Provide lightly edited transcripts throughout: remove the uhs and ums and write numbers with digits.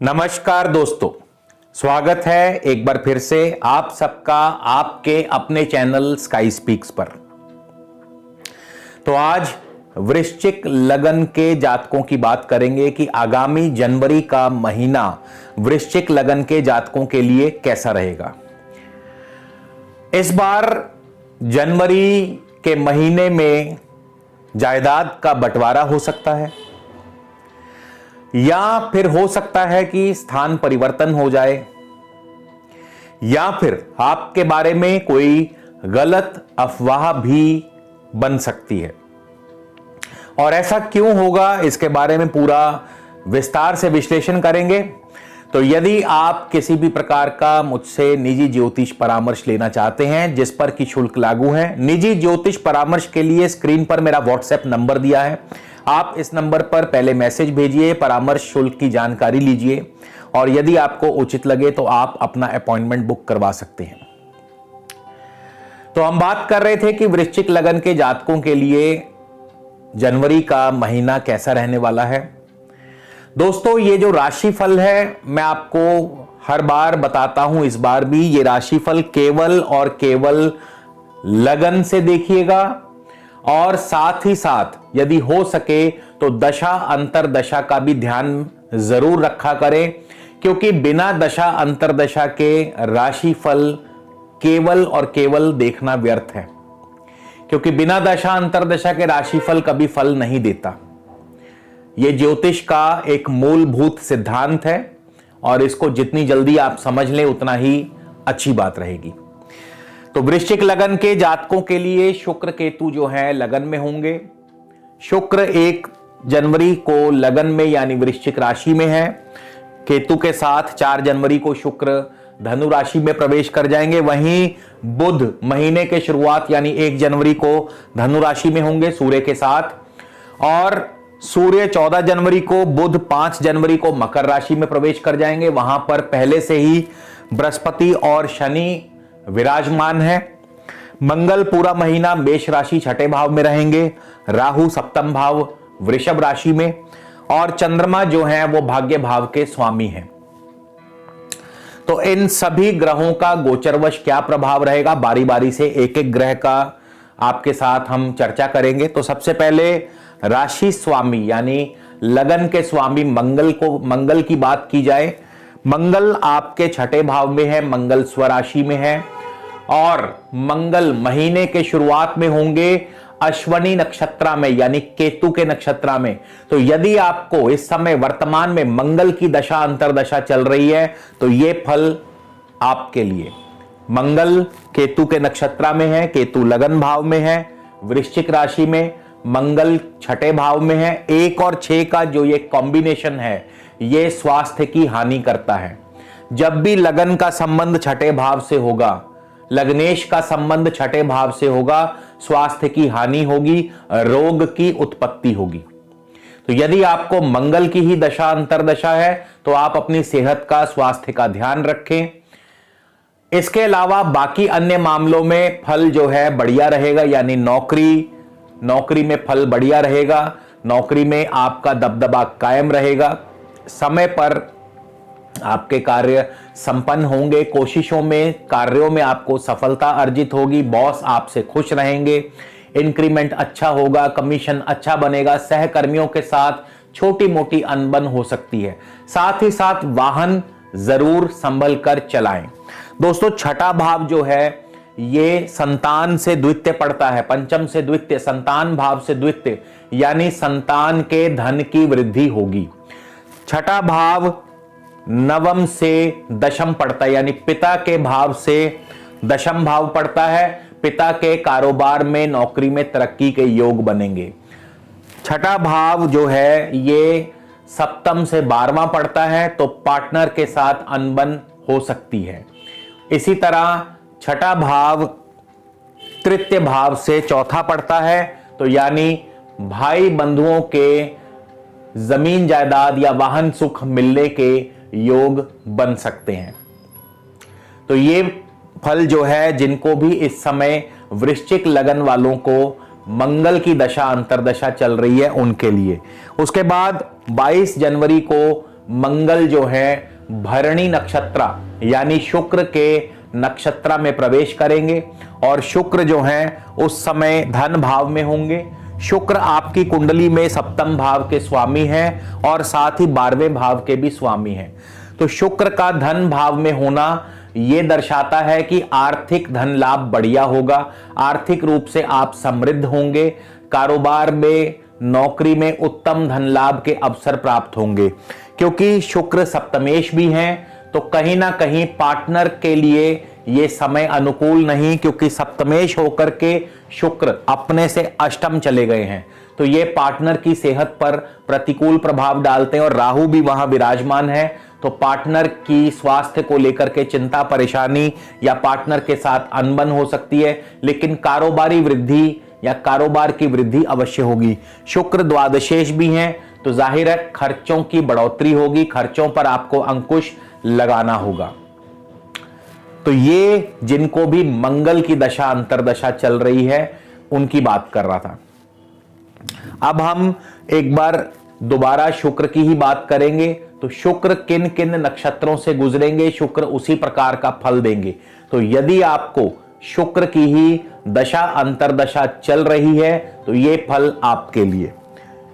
नमस्कार दोस्तों, स्वागत है एक बार फिर से आप सबका आपके अपने चैनल स्काई स्पीक्स पर। तो आज वृश्चिक लगन के जातकों की बात करेंगे कि आगामी जनवरी का महीना वृश्चिक लगन के जातकों के लिए कैसा रहेगा। इस बार जनवरी के महीने में जायदाद का बंटवारा हो सकता है या फिर हो सकता है कि स्थान परिवर्तन हो जाए या फिर आपके बारे में कोई गलत अफवाह भी बन सकती है। और ऐसा क्यों होगा, इसके बारे में पूरा विस्तार से विश्लेषण करेंगे। तो यदि आप किसी भी प्रकार का मुझसे निजी ज्योतिष परामर्श लेना चाहते हैं जिस पर कि शुल्क लागू है, निजी ज्योतिष परामर्श के लिए स्क्रीन पर मेरा व्हाट्सएप नंबर दिया है। आप इस नंबर पर पहले मैसेज भेजिए, परामर्श शुल्क की जानकारी लीजिए और यदि आपको उचित लगे तो आप अपना अपॉइंटमेंट बुक करवा सकते हैं। तो हम बात कर रहे थे कि वृश्चिक लगन के जातकों के लिए जनवरी का महीना कैसा रहने वाला है। दोस्तों, ये जो राशिफल है मैं आपको हर बार बताता हूं, इस बार भी ये राशिफल केवल और केवल लगन से देखिएगा और साथ ही साथ यदि हो सके तो दशा अंतरदशा का भी ध्यान जरूर रखा करें, क्योंकि बिना दशा अंतरदशा के राशिफल केवल और केवल देखना व्यर्थ है, क्योंकि बिना दशा अंतरदशा के राशिफल कभी फल नहीं देता। यह ज्योतिष का एक मूलभूत सिद्धांत है और इसको जितनी जल्दी आप समझ लें उतना ही अच्छी बात रहेगी। तो वृश्चिक लगन के जातकों के लिए शुक्र केतु जो है लगन में होंगे। शुक्र 1 जनवरी को लगन में यानी वृश्चिक राशि में है। केतु के साथ 4 जनवरी को शुक्र धनु राशि में प्रवेश कर जाएंगे। वहीं बुध महीने के शुरुआत यानी 1 जनवरी को धनु राशि में होंगे सूर्य के साथ, और सूर्य 14 जनवरी को, बुध 5 जनवरी को मकर राशि में प्रवेश कर जाएंगे। वहां पर पहले से ही बृहस्पति और शनि विराजमान है। मंगल पूरा महीना मेष राशि 6ठे भाव में रहेंगे, राहु सप्तम भाव वृषभ राशि में, और चंद्रमा जो है वो भाग्य भाव के स्वामी हैं। तो इन सभी ग्रहों का गोचरवश क्या प्रभाव रहेगा, बारी बारी से एक एक ग्रह का आपके साथ हम चर्चा करेंगे। तो सबसे पहले राशि स्वामी यानी लगन के स्वामी मंगल की बात की जाए। मंगल आपके 6ठे भाव में है, मंगल स्वराशि में है और मंगल महीने के शुरुआत में होंगे अश्वनी नक्षत्र में यानी केतु के नक्षत्र में। तो यदि आपको इस समय वर्तमान में मंगल की दशा अंतरदशा चल रही है तो यह फल आपके लिए। मंगल केतु के नक्षत्र में है, केतु लगन भाव में है वृश्चिक राशि में, मंगल 6ठे भाव में है। 1 और 6 का जो ये कॉम्बिनेशन है ये स्वास्थ्य की हानि करता है। जब भी लगन का संबंध 6ठे भाव से होगा, लग्नेश का संबंध 6ठे भाव से होगा, स्वास्थ्य की हानि होगी, रोग की उत्पत्ति होगी। तो यदि आपको मंगल की ही दशा अंतरदशा है तो आप अपनी सेहत का, स्वास्थ्य का ध्यान रखें। इसके अलावा बाकी अन्य मामलों में फल जो है बढ़िया रहेगा, यानी नौकरी में फल बढ़िया रहेगा, नौकरी में आपका दबदबा कायम रहेगा, समय पर आपके कार्य संपन्न होंगे, कोशिशों में, कार्यों में आपको सफलता अर्जित होगी, बॉस आपसे खुश रहेंगे, इंक्रीमेंट अच्छा होगा, कमीशन अच्छा बनेगा, सहकर्मियों के साथ छोटी मोटी अनबन हो सकती है। साथ ही साथ वाहन जरूर संभल कर चलाएं। दोस्तों, 6ठा भाव जो है ये संतान से द्वितीय पड़ता है, पंचम से द्वितीय, संतान भाव से द्वितीय, यानी संतान के धन की वृद्धि होगी। 6ठा भाव नवम से दशम पड़ता है, यानी पिता के भाव से दशम भाव पड़ता है। पिता के कारोबार में, नौकरी में तरक्की के योग बनेंगे। 6ठा भाव जो है ये सप्तम से 12वां पड़ता है, तो पार्टनर के साथ अनबन हो सकती है। इसी तरह 6ठा भाव तृतीय भाव से चौथा पड़ता है, तो यानी भाई बंधुओं के जमीन जायदाद या वाहन सुख मिलने के योग बन सकते हैं। तो ये फल जो है जिनको भी इस समय वृश्चिक लगन वालों को मंगल की दशा अंतरदशा चल रही है उनके लिए। उसके बाद 22 जनवरी को मंगल जो है भरणी नक्षत्र यानी शुक्र के नक्षत्र में प्रवेश करेंगे और शुक्र जो है उस समय धन भाव में होंगे। शुक्र आपकी कुंडली में सप्तम भाव के स्वामी हैं और साथ ही 12वें भाव के भी स्वामी हैं। तो शुक्र का धन भाव में होना यह दर्शाता है कि आर्थिक धन लाभ बढ़िया होगा, आर्थिक रूप से आप समृद्ध होंगे, कारोबार में नौकरी में उत्तम धन लाभ के अवसर प्राप्त होंगे। क्योंकि शुक्र सप्तमेश भी हैं तो कहीं ना कहीं पार्टनर के लिए यह समय अनुकूल नहीं, क्योंकि सप्तमेश होकर के शुक्र अपने से अष्टम चले गए हैं तो ये पार्टनर की सेहत पर प्रतिकूल प्रभाव डालते हैं और राहु भी वहां विराजमान है तो पार्टनर की स्वास्थ्य को लेकर के चिंता परेशानी या पार्टनर के साथ अनबन हो सकती है, लेकिन कारोबारी वृद्धि या कारोबार की वृद्धि अवश्य होगी। शुक्र द्वादशेश भी हैं तो जाहिर है खर्चों की बढ़ोतरी होगी, खर्चों पर आपको अंकुश लगाना होगा। तो ये जिनको भी मंगल की दशा अंतरदशा चल रही है उनकी बात कर रहा था। अब हम एक बार दोबारा शुक्र की ही बात करेंगे। तो शुक्र किन किन नक्षत्रों से गुजरेंगे, शुक्र उसी प्रकार का फल देंगे। तो यदि आपको शुक्र की ही दशा अंतरदशा चल रही है तो ये फल आपके लिए।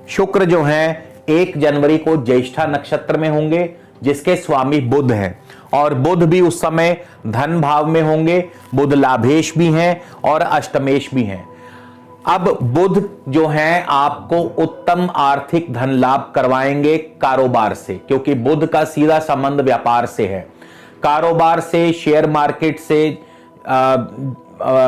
शुक्र जो है 1 जनवरी को ज्येष्ठा नक्षत्र में होंगे जिसके स्वामी बुध हैं और बुध भी उस समय धन भाव में होंगे। बुध लाभेश भी हैं और अष्टमेश भी हैं। अब बुध जो हैं आपको उत्तम आर्थिक धन लाभ करवाएंगे कारोबार से, क्योंकि बुध का सीधा संबंध व्यापार से है। कारोबार से, शेयर मार्केट से,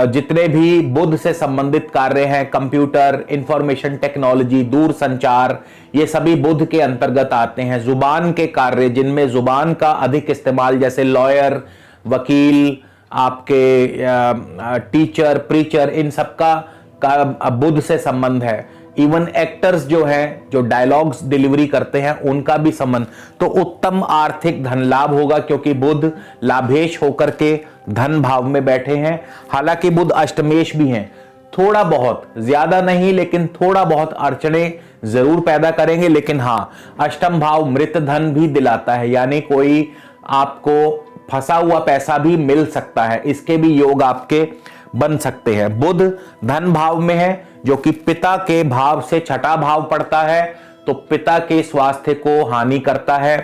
जितने भी बुध से संबंधित कार्य हैं, कंप्यूटर, इंफॉर्मेशन टेक्नोलॉजी, दूर संचार, ये सभी बुध के अंतर्गत आते हैं। जुबान के कार्य जिनमें जुबान का अधिक इस्तेमाल, जैसे लॉयर, वकील, आपके टीचर, प्रीचर, इन सब का बुध से संबंध है। इवन एक्टर्स जो हैं, जो डायलॉग्स डिलीवरी करते हैं, उनका भी संबंध। तो उत्तम आर्थिक धन लाभ होगा क्योंकि बुध लाभेश होकर के धन भाव में बैठे हैं। हालांकि बुध अष्टमेश भी हैं, थोड़ा बहुत, ज्यादा नहीं लेकिन थोड़ा बहुत अड़चने जरूर पैदा करेंगे। लेकिन हाँ, अष्टम भाव मृत धन भी दिलाता है, यानी कोई आपको फंसा हुआ पैसा भी मिल सकता है, इसके भी योग आपके बन सकते हैं। बुध धन भाव में है जो कि पिता के भाव से छठा भाव पड़ता है तो पिता के स्वास्थ्य को हानि करता है।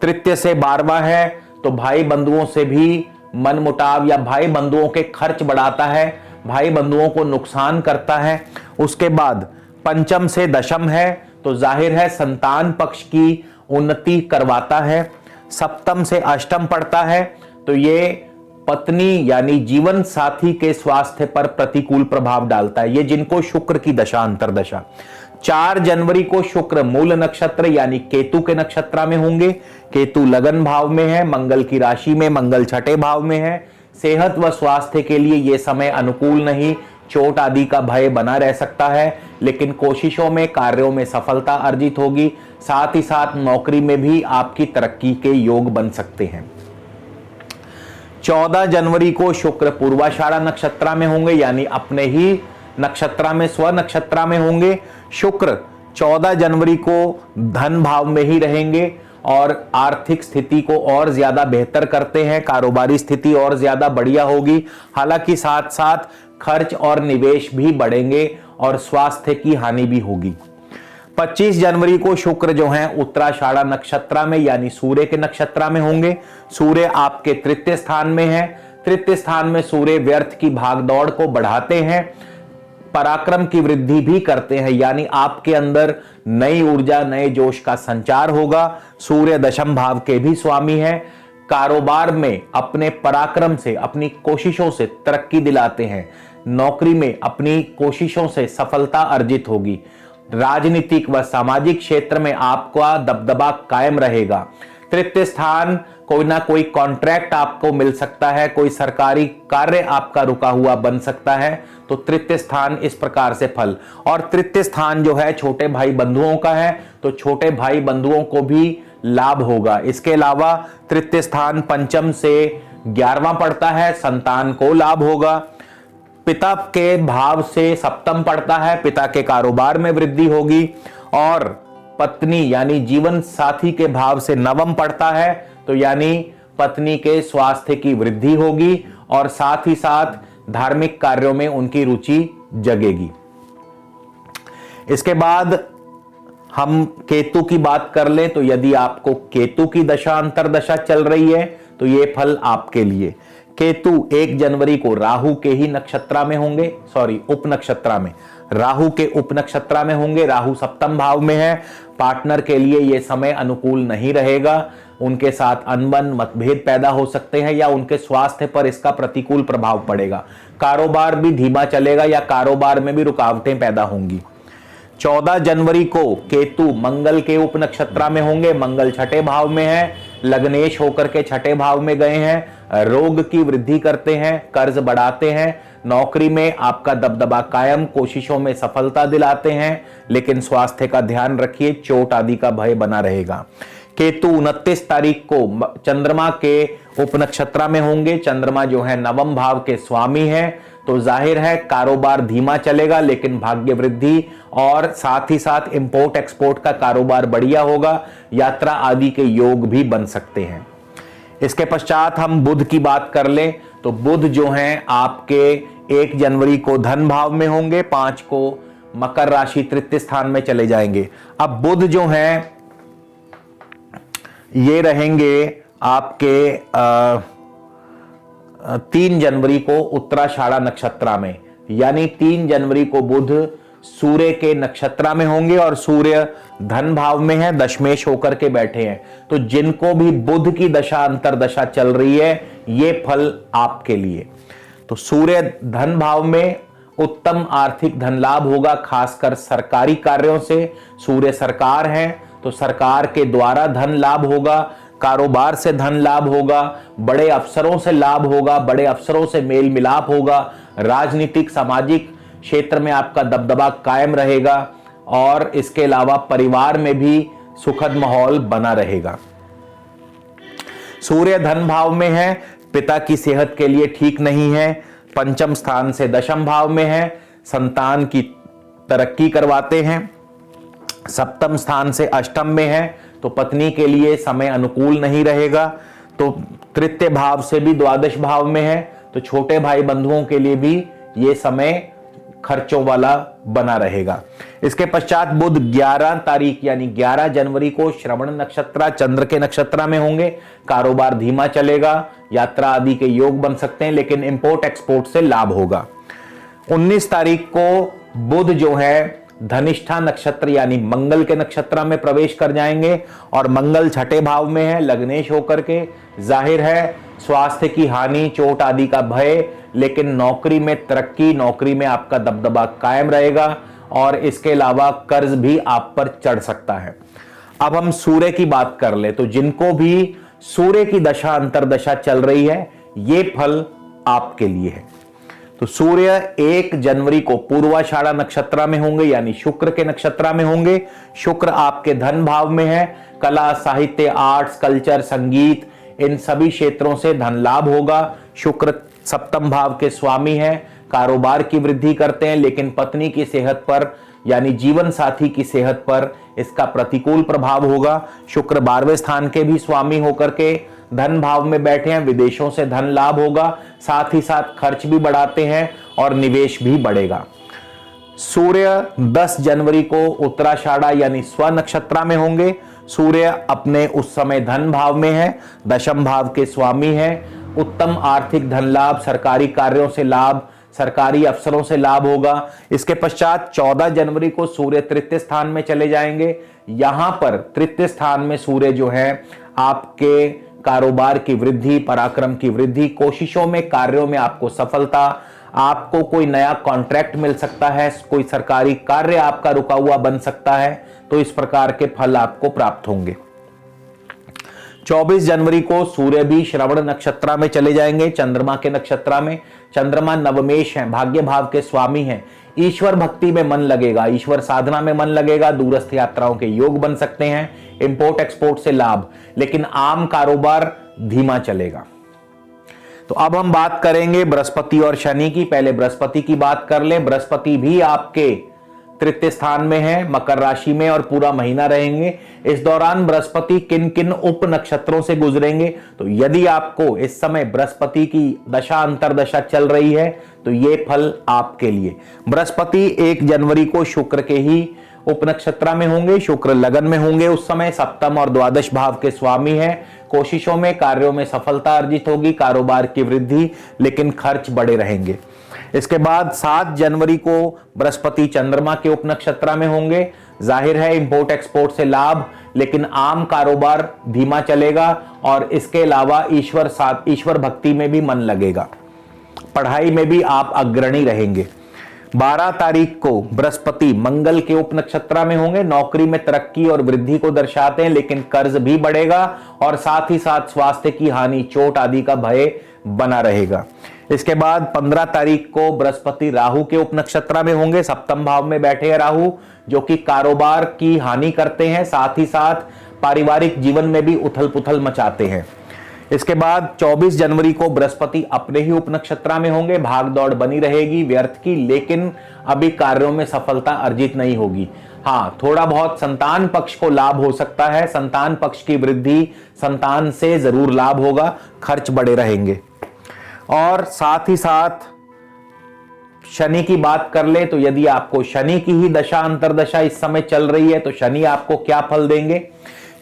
तृतीय से 12वां है तो भाई बंधुओं से भी मनमुटाव या भाई बंधुओं के खर्च बढ़ाता है, भाई बंधुओं को नुकसान करता है। उसके बाद पंचम से दशम है तो जाहिर है संतान पक्ष की उन्नति करवाता है। सप्तम से अष्टम पड़ता है तो ये पत्नी यानी जीवन साथी के स्वास्थ्य पर प्रतिकूल प्रभाव डालता है, ये जिनको शुक्र की दशा अंतरदशा। 4 जनवरी को शुक्र मूल नक्षत्र यानी केतु के नक्षत्र में होंगे। केतु लगन भाव में है, मंगल की राशि में, मंगल छठे भाव में है। सेहत व स्वास्थ्य के लिए यह समय अनुकूल नहीं, चोट आदि का भय बना रह सकता है, लेकिन कोशिशों में, कार्यों में सफलता अर्जित होगी। साथ ही साथ नौकरी में भी आपकी तरक्की के योग बन सकते हैं। 14 जनवरी को शुक्र पूर्वाषाढ़ा नक्षत्र में होंगे, यानी अपने ही नक्षत्र में, स्व नक्षत्र में होंगे। शुक्र 14 जनवरी को धन भाव में ही रहेंगे और आर्थिक स्थिति को और ज्यादा बेहतर करते हैं, कारोबारी स्थिति और ज्यादा बढ़िया होगी। हालांकि साथ साथ खर्च और निवेश भी बढ़ेंगे और स्वास्थ्य की हानि भी होगी। 25 जनवरी को शुक्र जो हैं उत्तराषाढ़ा नक्षत्र में यानी सूर्य के नक्षत्र में होंगे। सूर्य आपके तृतीय स्थान में है। तृतीय स्थान में सूर्य व्यर्थ की भागदौड़ को बढ़ाते हैं, पराक्रम की वृद्धि भी करते हैं, यानी आपके अंदर नई ऊर्जा, नए जोश का संचार होगा। सूर्य दशम भाव के भी स्वामी हैं। कारोबार में अपने पराक्रम से, अपनी कोशिशों से तरक्की दिलाते हैं। नौकरी में अपनी कोशिशों से सफलता अर्जित होगी। राजनीतिक व सामाजिक क्षेत्र में आपका दबदबा कायम रहेगा। तृतीय स्थान, कोई ना कोई कॉन्ट्रैक्ट आपको मिल सकता है, कोई सरकारी कार्य आपका रुका हुआ बन सकता है। तो तृतीय स्थान इस प्रकार से फल। और तृतीय स्थान जो है छोटे भाई बंधुओं का है तो छोटे भाई बंधुओं को भी लाभ होगा। इसके अलावा तृतीय स्थान पंचम से 11वां पड़ता है, संतान को लाभ होगा। पिता के भाव से सप्तम पड़ता है, पिता के कारोबार में वृद्धि होगी। और पत्नी यानी जीवन साथी के भाव से नवम पड़ता है, तो यानी पत्नी के स्वास्थ्य की वृद्धि होगी और साथ ही साथ धार्मिक कार्यों में उनकी रुचि जगेगी। इसके बाद हम केतु की बात कर लें तो यदि आपको केतु की दशा अंतरदशा चल रही है तो यह फल आपके लिए। केतु 1 जनवरी को राहु के ही नक्षत्रा में होंगे, उप नक्षत्रा में, राहु के उप नक्षत्रा में होंगे। राहु सप्तम भाव में है। पार्टनर के लिए यह समय अनुकूल नहीं रहेगा, उनके साथ अनबन मतभेद पैदा हो सकते हैं या उनके स्वास्थ्य पर इसका प्रतिकूल प्रभाव पड़ेगा। कारोबार भी धीमा चलेगा या कारोबार में भी रुकावटें पैदा होंगी। 14 जनवरी को केतु मंगल के उप नक्षत्रा में होंगे। मंगल छठे भाव में है, लग्नेश होकर के छठे भाव में गए हैं। रोग की वृद्धि करते हैं, कर्ज बढ़ाते हैं, नौकरी में आपका दबदबा कायम, कोशिशों में सफलता दिलाते हैं, लेकिन स्वास्थ्य का ध्यान रखिए, चोट आदि का भय बना रहेगा। केतु 29 तारीख को चंद्रमा के उप नक्षत्रा में होंगे। चंद्रमा जो है नवम भाव के स्वामी है, तो जाहिर है कारोबार धीमा चलेगा लेकिन भाग्य वृद्धि और साथ ही साथ इंपोर्ट एक्सपोर्ट का कारोबार बढ़िया होगा। यात्रा आदि के योग भी बन सकते हैं। इसके पश्चात हम बुध की बात कर लें तो बुध जो हैं आपके 1 जनवरी को धन भाव में होंगे, 5 को मकर राशि तृतीय स्थान में चले जाएंगे। अब बुध जो हैं ये रहेंगे आपके 3 जनवरी को उत्तराषाढ़ा नक्षत्रा में, यानी 3 जनवरी को बुध सूर्य के नक्षत्रा में होंगे और सूर्य धन भाव में है, दशमेश होकर के बैठे हैं। तो जिनको भी बुध की दशा अंतरदशा चल रही है ये फल आपके लिए। तो सूर्य धन भाव में उत्तम आर्थिक धन लाभ होगा, खासकर सरकारी कार्यों से। सूर्य सरकार है तो सरकार के द्वारा धन लाभ होगा, कारोबार से धन लाभ होगा, बड़े अफसरों से लाभ होगा, बड़े अफसरों से मेल मिलाप होगा, राजनीतिक सामाजिक क्षेत्र में आपका दबदबा कायम रहेगा और इसके अलावा परिवार में भी सुखद माहौल बना रहेगा। सूर्य धन भाव में है, पिता की सेहत के लिए ठीक नहीं है, पंचम स्थान से दशम भाव में है, संतान की तरक्की करवाते हैं, सप्तम स्थान से अष्टम में है तो पत्नी के लिए समय अनुकूल नहीं रहेगा। तो तृतीय भाव से भी द्वादश भाव में है तो छोटे भाई बंधुओं के लिए भी ये समय खर्चों वाला बना रहेगा। इसके पश्चात बुध 11 तारीख यानी 11 जनवरी को श्रवण नक्षत्र चंद्र के नक्षत्र में होंगे। कारोबार धीमा चलेगा, यात्रा आदि के योग बन सकते हैं लेकिन इंपोर्ट एक्सपोर्ट से लाभ होगा। 19 तारीख को बुध जो है धनिष्ठा नक्षत्र यानी मंगल के नक्षत्र में प्रवेश कर जाएंगे और मंगल छठे भाव में है, लग्नेश होकर के। जाहिर है स्वास्थ्य की हानि, चोट आदि का भय, लेकिन नौकरी में तरक्की, नौकरी में आपका दबदबा कायम रहेगा और इसके अलावा कर्ज भी आप पर चढ़ सकता है। अब हम सूर्य की बात कर ले तो जिनको भी सूर्य की दशा अंतरदशा चल रही है ये फल आपके लिए है। तो सूर्य 1 जनवरी को पूर्वाषाढ़ा नक्षत्र में होंगे यानी शुक्र के नक्षत्र में होंगे। शुक्र आपके धन भाव में है, कला, साहित्य, आर्ट्स, कल्चर, संगीत, इन सभी क्षेत्रों से धन लाभ होगा। शुक्र सप्तम भाव के स्वामी हैं, कारोबार की वृद्धि करते हैं लेकिन पत्नी की सेहत पर यानी जीवन साथी की सेहत पर इसका प्रतिकूल प्रभाव होगा। शुक्र 12वें स्थान के भी स्वामी होकर के धन भाव में बैठे हैं, विदेशों से धन लाभ होगा, साथ ही साथ खर्च भी बढ़ाते हैं और निवेश भी बढ़ेगा। सूर्य 10 जनवरी को उत्तराषाढ़ा यानी स्व नक्षत्र में होंगे। सूर्य अपने उस समय धन भाव में है, दशम भाव के स्वामी है। उत्तम आर्थिक धन लाभ, सरकारी कार्यों से लाभ, सरकारी अफसरों से लाभ होगा। इसके पश्चात 14 जनवरी को सूर्य तृतीय स्थान में चले जाएंगे। यहां पर तृतीय स्थान में सूर्य जो है आपके कारोबार की वृद्धि, पराक्रम की वृद्धि, कोशिशों में, कार्यों में आपको सफलता, आपको कोई नया कॉन्ट्रैक्ट मिल सकता है, कोई सरकारी कार्य आपका रुका हुआ बन सकता है, तो इस प्रकार के फल आपको प्राप्त होंगे। 24 जनवरी को सूर्य भी श्रवण नक्षत्र में चले जाएंगे, चंद्रमा के नक्षत्र में। चंद्रमा नवमेश हैं, भाग्य भाव के स्वामी हैं। ईश्वर भक्ति में मन लगेगा, ईश्वर साधना में मन लगेगा, दूरस्थ यात्राओं के योग बन सकते हैं, इंपोर्ट एक्सपोर्ट से लाभ, लेकिन आम कारोबार धीमा चलेगा। तो अब हम बात करेंगे बृहस्पति और शनि की। पहले बृहस्पति की बात कर लें। बृहस्पति भी आपके तृतीय स्थान में है, मकर राशि में, और पूरा महीना रहेंगे। इस दौरान बृहस्पति किन किन उप नक्षत्रों से गुजरेंगे, तो यदि आपको इस समय बृहस्पति की दशा अंतरदशा चल रही है तो ये फल आपके लिए। बृहस्पति 1 जनवरी को शुक्र के ही उप नक्षत्र में होंगे, शुक्र लगन में होंगे, उस समय सप्तम और द्वादश भाव के स्वामी है। कोशिशों में, कार्यों में सफलता अर्जित होगी, कारोबार की वृद्धि, लेकिन खर्च बड़े रहेंगे। इसके बाद 7 जनवरी को बृहस्पति चंद्रमा के उप नक्षत्र में होंगे। जाहिर है इंपोर्ट एक्सपोर्ट से लाभ, लेकिन आम कारोबार धीमा चलेगा, और इसके अलावा ईश्वर भक्ति में भी मन लगेगा। पढ़ाई में भी आप अग्रणी रहेंगे। 12 तारीख को बृहस्पति मंगल के उप नक्षत्र में होंगे। नौकरी में तरक्की और वृद्धि को दर्शाते हैं, लेकिन कर्ज भी बढ़ेगा, और साथ ही साथ स्वास्थ्य की हानि, चोट आदि का भय बना रहेगा। इसके बाद 15 तारीख को बृहस्पति राहु के उप नक्षत्र में होंगे। सप्तम भाव में बैठे हैं राहु, जो कि कारोबार की हानि करते हैं, साथ ही साथ पारिवारिक जीवन में भी उथल पुथल मचाते हैं। इसके बाद 24 जनवरी को बृहस्पति अपने ही उप नक्षत्र में होंगे। भाग दौड़ बनी रहेगी व्यर्थ की, लेकिन अभी कार्यों में सफलता अर्जित नहीं होगी। हाँ, थोड़ा बहुत संतान पक्ष को लाभ हो सकता है, संतान पक्ष की वृद्धि, संतान से जरूर लाभ होगा, खर्च बड़े रहेंगे। और साथ ही साथ शनि की बात कर ले तो यदि आपको शनि की ही दशा अंतरदशा इस समय चल रही है तो शनि आपको क्या फल देंगे।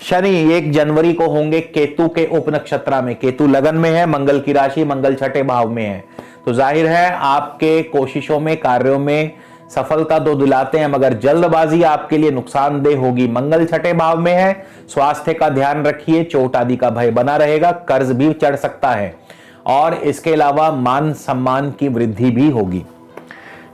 शनि 1 जनवरी को होंगे केतु के उप नक्षत्र में। केतु लगन में है, मंगल की राशि, मंगल छठे भाव में है, तो जाहिर है आपके कोशिशों में, कार्यों में सफलता तो दिलाते हैं, मगर जल्दबाजी आपके लिए नुकसानदेह होगी। मंगल छठे भाव में है, स्वास्थ्य का ध्यान रखिए, चोट आदि का भय बना रहेगा, कर्ज भी चढ़ सकता है, और इसके अलावा मान सम्मान की वृद्धि भी होगी।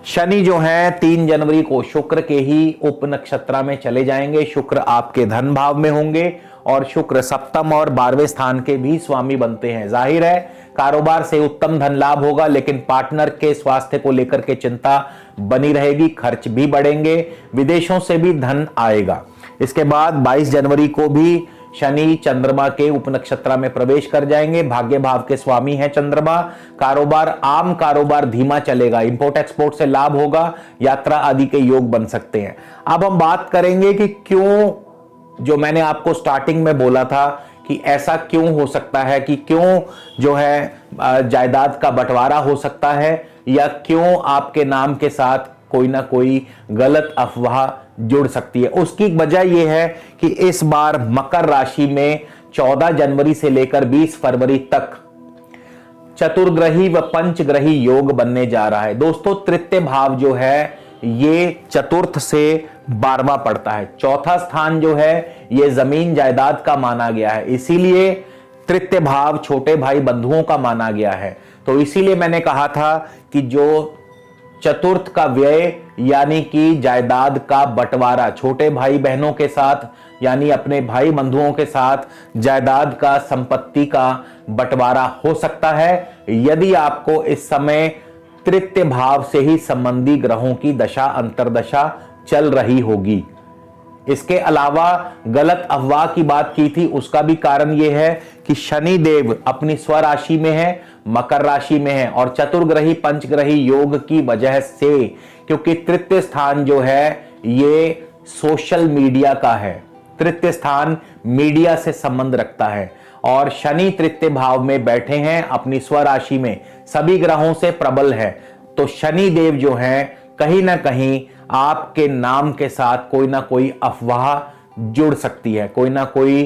शनि जो है 3 जनवरी को शुक्र के ही उप नक्षत्र में चले जाएंगे। शुक्र आपके धन भाव में होंगे, और शुक्र सप्तम और 12वें स्थान के भी स्वामी बनते हैं। जाहिर है कारोबार से उत्तम धन लाभ होगा, लेकिन पार्टनर के स्वास्थ्य को लेकर के चिंता बनी रहेगी, खर्च भी बढ़ेंगे, विदेशों से भी धन आएगा। इसके बाद 22 जनवरी को भी शनि चंद्रमा के उप नक्षत्र में प्रवेश कर जाएंगे। भाग्य भाव के स्वामी है चंद्रमा। कारोबार, आम कारोबार धीमा चलेगा, इंपोर्ट एक्सपोर्ट से लाभ होगा, यात्रा आदि के योग बन सकते हैं। अब हम बात करेंगे कि क्यों, जो मैंने आपको स्टार्टिंग में बोला था कि ऐसा क्यों हो सकता है, कि क्यों जो है जायदाद का बंटवारा हो सकता है, या क्यों आपके नाम के साथ कोई ना कोई गलत अफवाह जुड़ सकती है। उसकी वजह यह है कि इस बार मकर राशि में 14 जनवरी से लेकर 20 फरवरी तक चतुर्ग्रही व पंचग्रही योग बनने जा रहा है। दोस्तों, तृतीय भाव जो है ये चतुर्थ से 12वां पड़ता है। चौथा स्थान जो है ये जमीन जायदाद का माना गया है, इसीलिए तृतीय भाव छोटे भाई बंधुओं का माना गया है। तो इसीलिए मैंने कहा था कि जो चतुर्थ का व्यय यानी कि जायदाद का बंटवारा छोटे भाई बहनों के साथ, यानी अपने भाई बंधुओं के साथ जायदाद का, संपत्ति का बंटवारा हो सकता है, यदि आपको इस समय तृतीय भाव से ही संबंधी ग्रहों की दशा अंतरदशा चल रही होगी। इसके अलावा गलत अफवाह की बात की थी, उसका भी कारण यह है कि शनि देव अपनी स्वराशि में है, मकर राशि में है, और चतुर्ग्रही पंचग्रही योग की वजह से, क्योंकि तृतीय स्थान जो है ये सोशल मीडिया का है, तृतीय स्थान मीडिया से संबंध रखता है, और शनि तृतीय भाव में बैठे हैं अपनी स्वराशि में, सभी ग्रहों से प्रबल है। तो शनि देव जो है कहीं ना कहीं आपके नाम के साथ कोई ना कोई अफवाह जुड़ सकती है, कोई ना कोई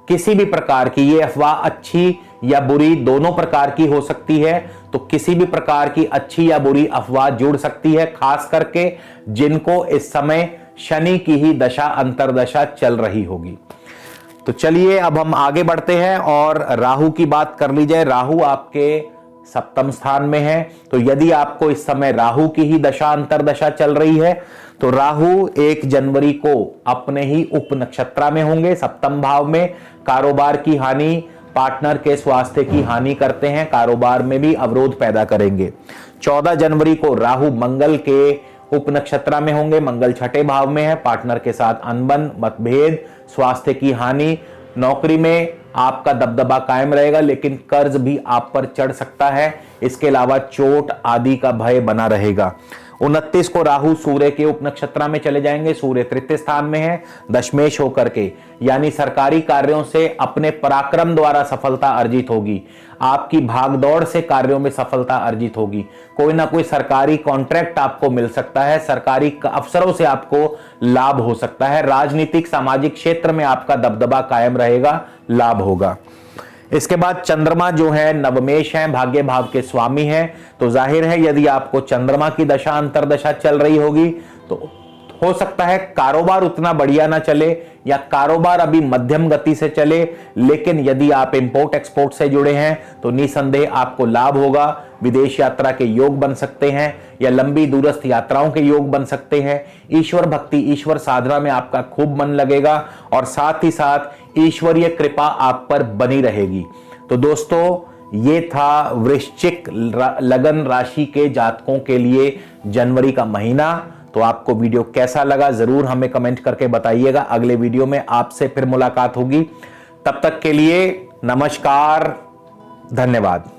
किसी भी प्रकार की, ये अफवाह अच्छी या बुरी दोनों प्रकार की हो सकती है, तो किसी भी प्रकार की अच्छी या बुरी अफवाह जुड़ सकती है, खास करके जिनको इस समय शनि की ही दशा अंतरदशा चल रही होगी। तो चलिए अब हम आगे बढ़ते हैं और राहु की बात कर ली जाए। राहु आपके सप्तम स्थान में है, तो यदि आपको इस समय राहु की ही दशा अंतरदशा चल रही है तो राहु 1 जनवरी को अपने ही उप नक्षत्र में होंगे, सप्तम भाव में। कारोबार की हानि, पार्टनर के स्वास्थ्य की हानि करते हैं, कारोबार में भी अवरोध पैदा करेंगे। 14 जनवरी को राहु मंगल के उप नक्षत्र में होंगे, मंगल छठे भाव में है, पार्टनर के साथ अनबन, मतभेद, स्वास्थ्य की हानि, नौकरी में आपका दबदबा कायम रहेगा, लेकिन कर्ज भी आप पर चढ़ सकता है, इसके अलावा चोट आदि का भय बना रहेगा। 29 को राहु सूर्य के उपनक्षत्र में चले जाएंगे, सूर्य तृतीय स्थान में है दशमेश होकर के, यानी सरकारी कार्यों से अपने पराक्रम द्वारा सफलता अर्जित होगी, आपकी भागदौड़ से कार्यों में सफलता अर्जित होगी, कोई ना कोई सरकारी कॉन्ट्रैक्ट आपको मिल सकता है, सरकारी अफसरों से आपको लाभ हो सकता है, राजनीतिक सामाजिक क्षेत्र में आपका दबदबा कायम रहेगा, लाभ होगा। इसके बाद चंद्रमा जो है नवमेश है, भाग्य भाव के स्वामी है, तो जाहिर है यदि आपको चंद्रमा की दशा अंतरदशा चल रही होगी तो हो सकता है कारोबार उतना बढ़िया ना चले या कारोबार अभी मध्यम गति से चले, लेकिन यदि आप इंपोर्ट एक्सपोर्ट से जुड़े हैं तो निसंदेह आपको लाभ होगा, विदेश यात्रा के योग बन सकते हैं या लंबी दूरस्थ यात्राओं के योग बन सकते हैं, ईश्वर भक्ति ईश्वर साधना में आपका खूब मन लगेगा और साथ ही साथ ईश्वरीय कृपा आप पर बनी रहेगी। तो दोस्तों ये था वृश्चिक लगन राशि के जातकों के लिए जनवरी का महीना। तो आपको वीडियो कैसा लगा जरूर हमें कमेंट करके बताइएगा। अगले वीडियो में आपसे फिर मुलाकात होगी, तब तक के लिए नमस्कार, धन्यवाद।